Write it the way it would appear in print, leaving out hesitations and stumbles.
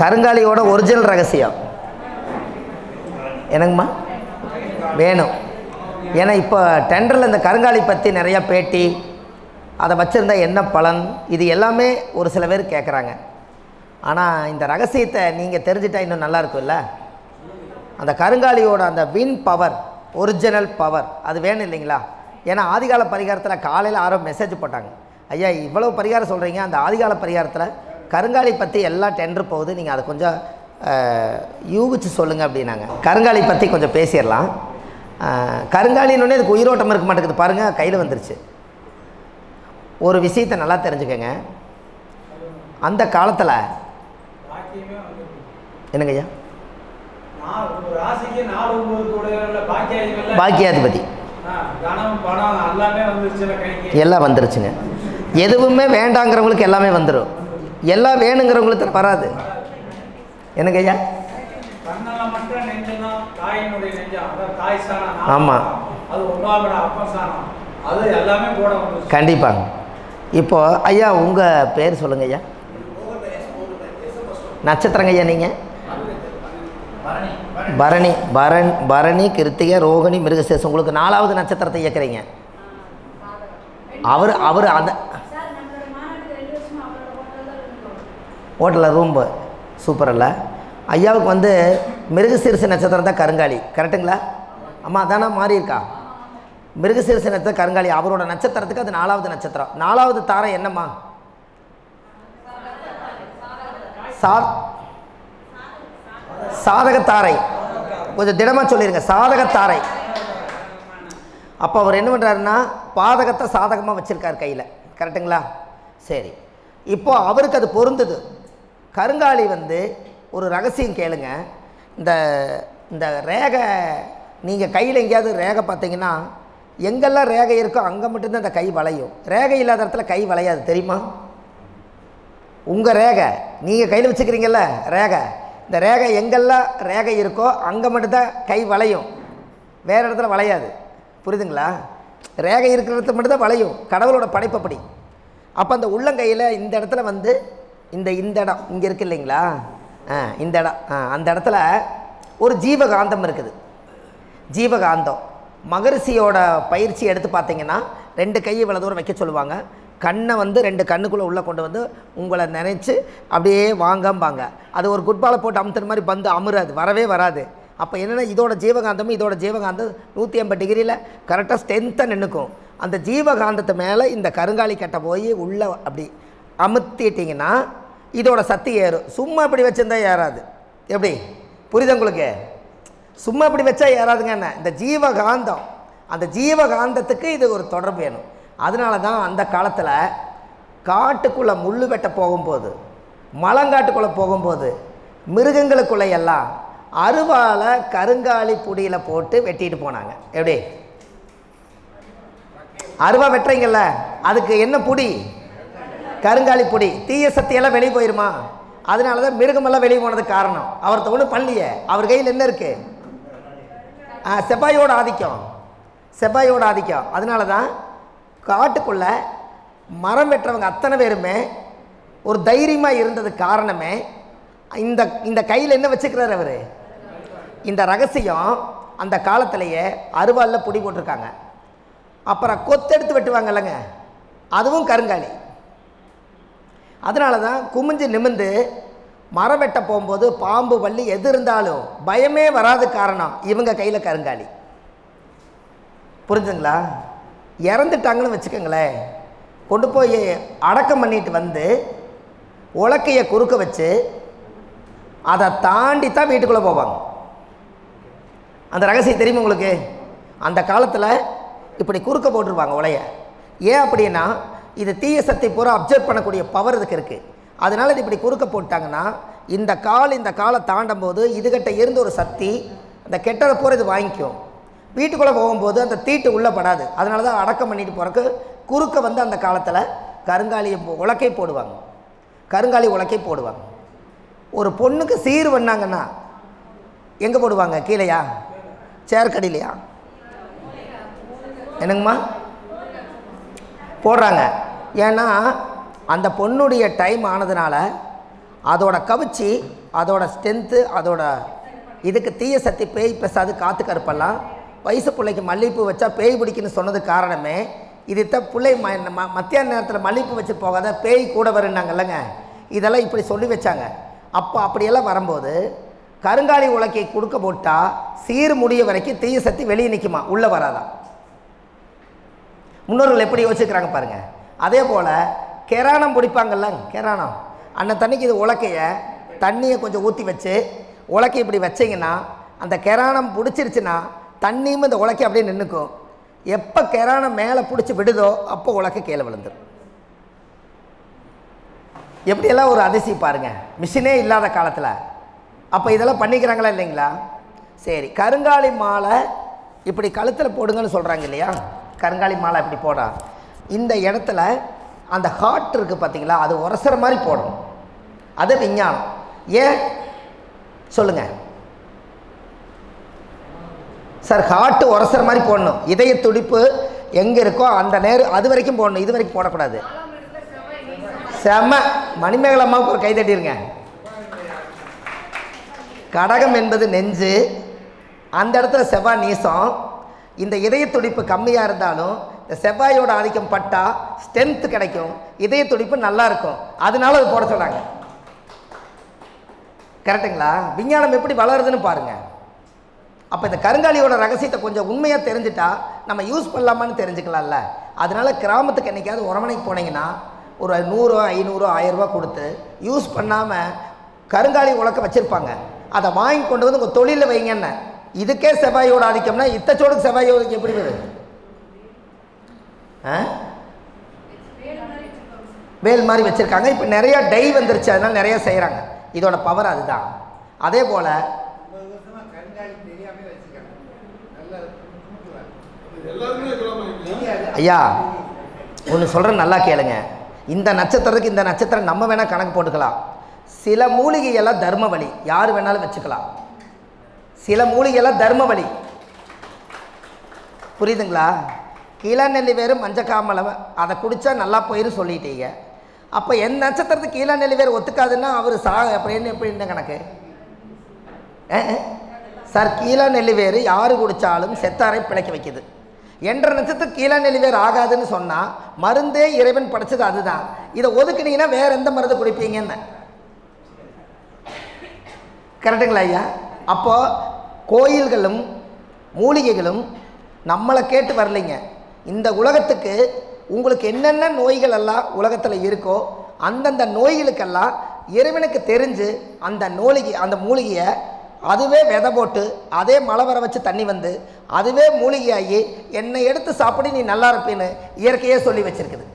கருங்காலியோட original ரகசியம் என்னங்கம்மா வேணும். ஏன்னா இப்போ டெண்டரில் இந்த கருங்காலி பற்றி நிறையா பேட்டி, அதை வச்சுருந்தா என்ன பலன், இது எல்லாமே ஒரு சில பேர் கேட்குறாங்க. ஆனால் இந்த ரகசியத்தை நீங்கள் தெரிஞ்சிட்டா இன்னும் நல்லா இருக்கும்ல. அந்த கருங்காலியோட அந்த வின் பவர், ஒரிஜினல் பவர் அது வேணும் இல்லைங்களா. ஏன்னா ஆதிகால பரிகாரத்தில் காலையில் 6 மெசேஜ் போட்டாங்க, ஐயா இவ்வளோ பரிகாரம் சொல்கிறீங்க, அந்த ஆதிகால பரிகாரத்தில் கருங்காலி பற்றி எல்லாம் டெண்டர் போகுது, நீங்கள் அதை கொஞ்சம் யூகிச்சு சொல்லுங்கள் அப்படின்னாங்க. கருங்காலி பற்றி கொஞ்சம் பேசிடலாம். கருங்காலின்னு இதுக்கு உயிரோட்டம் இருக்க மாட்டேங்குது பாருங்கள், கையில் வந்துருச்சு. ஒரு விஷயத்தை நல்லா தெரிஞ்சுக்கங்க, அந்த காலத்தில் என்னங்க ஐயா பாக்கியாதிபதி எல்லாம் வந்துருச்சுங்க. எதுவுமே வேண்டாங்கிறவங்களுக்கு எல்லாமே வந்துடும், எல்லாம் வேணுங்கிறவங்களுக்கு வராது. என்னங்க ஐயா ஆமாம் கண்டிப்பாங்க. இப்போ ஐயா உங்கள் பேர் சொல்லுங்க ஐயா, நட்சத்திரங்க ஐயா நீங்கள்? பரணி கிருத்திகை ரோகிணி மிருகசீரிஷம். உங்களுக்கு 4வது நட்சத்திரத்தை இயக்குறீங்க. அவர் அந்த ஹோட்டலில் ரூம் சூப்பர் இல்லை. ஐயாவுக்கு வந்து மிருகசீரிஷ நட்சத்திரம் தான் கருங்காலி, கரெக்டுங்களா? அம்மா தானே மாறி இருக்கா? மிருகசீரிஷ நட்சத்திரம் கருங்காலி, அவரோட நட்சத்திரத்துக்கு அது 4வது நட்சத்திரம். 4வது தாரை என்னம்மா? சாதகத்தாரை. கொஞ்சம் திடமாக சொல்லிடுங்க, சாதகத்தாரை. அப்போ அவர் என்ன பண்ணுறாருன்னா பாதகத்தை சாதகமாக வச்சுருக்கார் கையில், கரெக்டுங்களா? சரி, இப்போ அவருக்கு அது பொருந்துது. கருங்காலி வந்து ஒரு ரகசியம் கேளுங்க. இந்த ரேகை நீங்கள் கையில் எங்கேயாவது ரேகை பார்த்தீங்கன்னா, எங்கெல்லாம் ரேகை இருக்கோ அங்கே மட்டும்தான் அந்த கை வளையும். ரேகை இல்லாத இடத்துல கை வளையாது, தெரியுமா? உங்கள் ரேகை நீங்கள் கையில் வச்சுக்கிறீங்கல்ல ரேகை, இந்த ரேகை எங்கெல்லாம் ரேகை இருக்கோ அங்கே மட்டும்தான் கை வளையும், வேறு இடத்துல வளையாது. புரியுதுங்களா? ரேகை இருக்கிற இடத்துல மட்டும்தான் வளையும், கடவுளோட படைப்பப்படி. அப்போ அந்த உள்ளங்கையில் இந்த இடத்துல வந்து இந்த இடம் இங்கே இருக்குது இல்லைங்களா, இந்த இடம், அந்த இடத்துல ஒரு ஜீவகாந்தம் இருக்குது. ஜீவகாந்தம் மகரிஷியோட பயிற்சி எடுத்து பார்த்தீங்கன்னா 2 கையை இவ்வளோ தூரம் வைக்க சொல்லுவாங்க. கண்ணை வந்து 2 கண்ணுக்குள்ளே உள்ளே கொண்டு வந்து உங்களை நினச்சி அப்படியே வாங்கம்பாங்க. அது ஒரு குட்பாலை போட்டு அமுத்துற மாதிரி பந்து அமுறாது, வரவே வராது. அப்போ என்னென்னா இதோட ஜீவகாந்தமும் இதோட ஜீவகாந்தம் 180 டிகிரியில் கரெக்டாக ஸ்ட்ரென்த்தாக நின்றுக்கும். அந்த ஜீவகாந்தத்து மேலே இந்த கருங்காலி கட்டை போய் உள்ளே அப்படி அமுத்திட்டிங்கன்னா இதோட சக்தி ஏறும். சும்மா இப்படி வச்சுருந்தா ஏறாது. எப்படி புரியுது உங்களுக்கு? சும்மா இப்படி வச்சா ஏறாதுங்க. என்ன இந்த ஜீவகாந்தம், அந்த ஜீவகாந்தத்துக்கு இது ஒரு தொடர்பு வேணும். அதனால தான் அந்த காலத்தில் காட்டுக்குள்ளே முள் வெட்ட போகும்போது, மலங்காட்டுக்குள்ளே போகும்போது மிருகங்களுக்குள்ளே எல்லாம் அருவாலை கருங்காலி புடியில் போட்டு வெட்டிட்டு போனாங்க. எப்படி அருவா வெட்டுறீங்கல்ல, அதுக்கு என்ன புடி? கருங்காலி பொடி. தீய சக்தியெல்லாம் வெளியே போயிருமா? அதனால தான் மிருகமெல்லாம் வெளியே போனதுக்கு காரணம். அவர் ஒன்றும் பண்ணலையே, அவர் கையில் என்ன இருக்குது? செவ்வாயோட ஆதிக்கம், செவ்வாயோட ஆதிக்கம். அதனால தான் காட்டுக்குள்ளே மரம் வெட்டுறவங்க அத்தனை பேருமே ஒரு தைரியமாக இருந்ததுக்கு காரணமே இந்த கையில் என்ன வச்சுக்கிறார் அவர்? இந்த ரகசியம். அந்த காலத்திலேயே அருவாலில் பொடி போட்டிருக்காங்க. அப்புறம் கொத்தெடுத்து வெட்டுவாங்க இல்லைங்க, அதுவும் கருங்காலி. அதனால தான் குமிஞ்சு நிமிந்து மரம் வெட்ட போகும்போது பாம்பு வள்ளி எது இருந்தாலும் பயமே வராது. காரணம் இவங்க கையில் கருங்காலி. புரிஞ்சுங்களா? இறந்துட்டாங்கன்னு வச்சுக்கோங்களேன், கொண்டு போய் அடக்கம் பண்ணிட்டு வந்து உலக்கையை குறுக்க வச்சு அதை தாண்டி தான் வீட்டுக்குள்ளே போவாங்க. அந்த ரகசியம் தெரியுமா உங்களுக்கு? அந்த காலத்தில் இப்படி குறுக்க போட்டுருவாங்க உலைய. ஏன் அப்படின்னா இது தீய சக்தி பூரா அப்சர்வ் பண்ணக்கூடிய பவர் இதுக்கு இருக்குது. அதனால் இது இப்படி குறுக்க போட்டாங்கன்னா இந்த காலை தாண்டும் போது இதுகிட்ட இருந்து ஒரு சக்தி அந்த கெட்டதை பூரா இது வாங்கிக்கும். வீட்டுக்குள்ளே போகும்போது அந்த தீட்டு உள்ளே படாது. அதனால தான் அடக்கம் பண்ணிட்டு போகிறக்கு குறுக்க வந்து அந்த காலத்தில் கருங்காலியை உலக்கை போடுவாங்க, கருங்காலி உலக்கை போடுவாங்க. ஒரு பொண்ணுக்கு சீர் பண்ணாங்கன்னா எங்கே போடுவாங்க? கீழேயா? சேர்க்கடிலையா? என்னங்கம்மா போடுறாங்க? ஏன்னா அந்த பொண்ணுடைய டைம் ஆனதுனால அதோட கவிச்சி, அதோட ஸ்ட்ரென்த்து, அதோட இதுக்கு தீய சக்தி பேய் பெசாது காற்று கருப்பெல்லாம் வயசு பிள்ளைக்கு மல்லிகைப்பூ வச்சா பேய் பிடிக்குன்னு சொன்னது காரணமே இதுதான். பிள்ளை மத்தியான நேரத்தில் மல்லிகைப்பூ வச்சு போகாத பேய் கூட வருன்னாங்கல்லங்க, இதெல்லாம் இப்படி சொல்லி வச்சாங்க. அப்போ அப்படியெல்லாம் வரும்போது கருங்காலி உலக்கை கொடுக்க போட்டால் சீர் முடிய வரைக்கும் தீய சக்தி வெளியே நிற்குமா, உள்ளே வராதான். முன்னோர்கள் எப்படி யோசிக்கிறாங்க பாருங்கள். அதே போல் கெரானம் பிடிப்பாங்கல்ல, கெரானம் அன்ன தண்ணிக்கு இது உலக்கையை தண்ணியை கொஞ்சம் ஊற்றி வச்சு உலக்கை இப்படி வச்சிங்கன்னா அந்த கெரானம் பிடிச்சிருச்சுன்னா தண்ணியும் இந்த உலக்கை அப்படியே நின்றுக்கும். எப்போ கெரானம் மேலே பிடிச்சி விடுதோ அப்போ உலக்கை கீழே விழுந்துடும். எப்படியெல்லாம் ஒரு அதிசயம் பாருங்கள், மிஷினே இல்லாத காலத்தில். அப்போ இதெல்லாம் பண்ணிக்கிறாங்களா இல்லைங்களா? சரி, கருங்காலி மாலை இப்படி கழுத்தில் போடுங்கன்னு சொல்கிறாங்க இல்லையா? கருங்காலி மாலை இப்படி போடா, இந்த இடத்துல அந்த ஹார்ட் இருக்குது பார்த்தீங்களா, அது உரசுற மாதிரி போடணும். அது விஞ்ஞானம். ஏன் சொல்லுங்கள் சார்? ஹார்ட்டு உரசுற மாதிரி போடணும். இதய துடிப்பு எங்கே இருக்கோ அந்த நேரம் அது வரைக்கும் போடணும், இது வரைக்கும் போடக்கூடாது. செம, மணிமேகலம்மாவுக்கு ஒரு கை தட்டிருங்க. கடகம் என்பது நெஞ்சு, அந்த இடத்துல செவ்வாய் நீசம். இந்த இதய துடிப்பு கம்மியாக இருந்தாலும் இந்த செவ்வாயோட ஆதிக்கம் பட்டா ஸ்ட்ரென்த்து கிடைக்கும், இதய துடிப்பு நல்லா இருக்கும். அதனால அது போட சொன்னாங்க. கரெக்டுங்களா? விஞ்ஞானம் எப்படி வளருதுன்னு பாருங்கள். அப்போ இந்த கருங்காலியோட ரகசியத்தை கொஞ்சம் உண்மையாக தெரிஞ்சுட்டா நம்ம யூஸ் பண்ணலாமான்னு தெரிஞ்சுக்கலாம்ல. அதனால கிராமத்துக்கு என்றைக்காவது உரமனைக்கு போனீங்கன்னா ஒரு 100, 500, 1000 ரூபா கொடுத்து யூஸ் பண்ணாமல் கருங்காலி உலக்க வச்சுருப்பாங்க. அதை வாங்கி கொண்டு வந்து உங்கள் தொழிலில் வைங்கன்னு. இதுக்கே செவ்வாயோட ஆதிக்கம்னா இத்தச்சோடுக்கு செவ்வாயோடு எப்படி வருது? வேல் மாதிரி வச்சுருக்காங்க. இப்போ நிறையா டை வந்துருச்சு, அதனால் நிறையா செய்கிறாங்க. இதோட பவர் அதுதான். அதே போல் ஐயா ஒன்று சொல்கிறேன், நல்லா கேளுங்க. இந்த நட்சத்திரத்துக்கு இந்த நட்சத்திரம் நம்ம வேணால் கணக்கு போட்டுக்கலாம். சில மூலிகையெல்லாம் தர்ம வழி, யார் வேணாலும் வச்சுக்கலாம். சில மூலிகையெல்லாம் தர்ம வழி, புரியுதுங்களா? கீழநெல்லி வேறு மஞ்சக்காமலை அதை குடித்தா நல்லா போயிரும் சொல்லிட்டீங்க. அப்போ என் நட்சத்திரத்துக்கு கீழநெல்லி வேறு ஒத்துக்காதுன்னா அவர் அப்படின்னு எப்படி இந்த கணக்கு சார்? கீழநெல்லி வேறு யார் குடித்தாலும் செத்தாரை பிழைக்க வைக்குது. என்ற நட்சத்திரம் கீழநெல்லி வேறு ஆகாதுன்னு சொன்னால் மருந்தே இறைவன் படைச்சது அதுதான். இதை ஒதுக்குனீங்கன்னா வேறு எந்த மருந்து குடிப்பீங்கன்னு. கரெக்டுங்களா ஐயா? அப்போது கோயில்களும் மூலிகைகளும் நம்மளை கேட்டு வரலைங்க. இந்த உலகத்துக்கு உங்களுக்கு என்னென்ன நோய்கள் எல்லாம் உலகத்தில் இருக்கோ அந்தந்த நோய்களுக்கெல்லாம் இறைவனுக்கு தெரிஞ்சு அந்த மூலிகையை அதுவே விதை போட்டு அதே மழை வர வச்சு தண்ணி வந்து அதுவே மூலிகையாகி என்னை எடுத்து சாப்பிட்டு நீ நல்லா இருப்பேன்னு இயற்கையே சொல்லி வச்சுருக்குது.